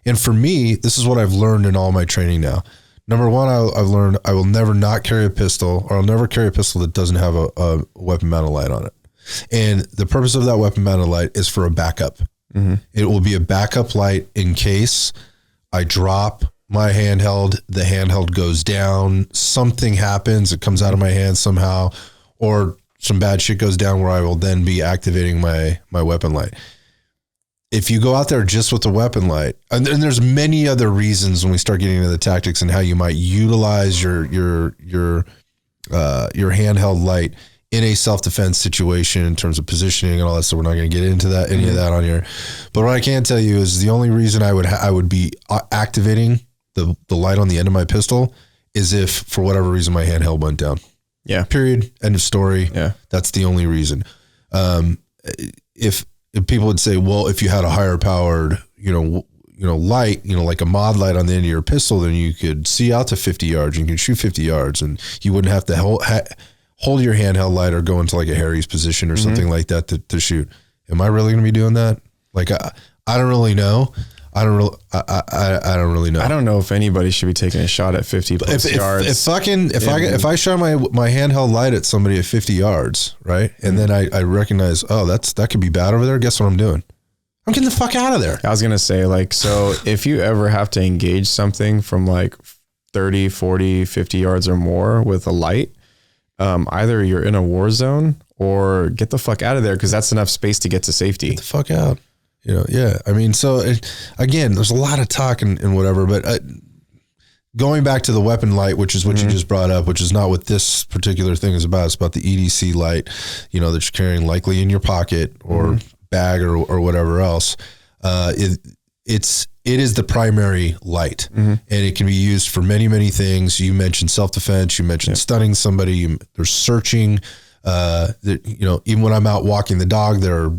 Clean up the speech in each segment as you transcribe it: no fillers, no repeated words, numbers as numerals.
And for me, this is what I've learned in all my training now. Number one, I've learned I will never not carry a pistol, or I'll never carry a pistol that doesn't have a weapon mounted light on it. And the purpose of that weapon mounted light is for a backup. Mm-hmm. It will be a backup light in case I drop my handheld, the handheld goes down, something happens, it comes out of my hand somehow, or some bad shit goes down where I will then be activating my weapon light. If you go out there just with the weapon light, and there's many other reasons when we start getting into the tactics and how you might utilize your handheld light in a self-defense situation in terms of positioning and all that. So we're not going to get into that, any of that on here. But what I can tell you is the only reason I would be activating the light on the end of my pistol is if for whatever reason my handheld went down. Yeah. Period. End of story. Yeah. That's the only reason. If people would say, well, if you had a higher powered, light, like a mod light on the end of your pistol, then you could see out to 50 yards. You can shoot 50 yards and you wouldn't have to hold your handheld light or go into like a Harry's position or something like that to shoot. Am I really going to be doing that? Like, I don't really know. I don't really know. I don't know if anybody should be taking a shot at 50 plus yards. If I shine my handheld light at somebody at 50 yards, right? And then I recognize, that could be bad over there. Guess what I'm doing? I'm getting the fuck out of there. I was going to say, so if you ever have to engage something from 30, 40, 50 yards or more with a light, either you're in a war zone or get the fuck out of there, because that's enough space to get to safety. Get the fuck out. Yeah. I mean, so again, there's a lot of talk and whatever, but going back to the weapon light, which is what you just brought up, which is not what this particular thing is about. It's about the EDC light, that you're carrying likely in your pocket or bag or whatever else. It is the primary light, and it can be used for many, many things. You mentioned self-defense. You mentioned stunning somebody. There's searching. Even when I'm out walking the dog, there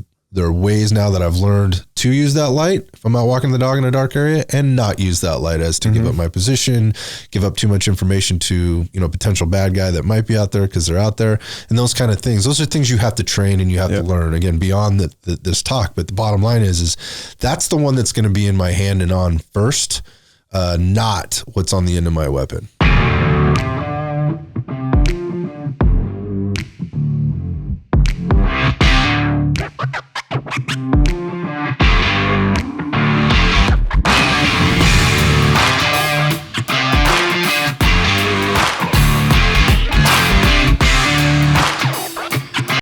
are ways now that I've learned to use that light if I'm out walking the dog in a dark area, and not use that light as to give up my position, give up too much information to, potential bad guy that might be out there because they're out there, and those kind of things. Those are things you have to train and you have to learn, again, beyond this talk. But the bottom line is that's the one that's going to be in my hand and on first, not what's on the end of my weapon.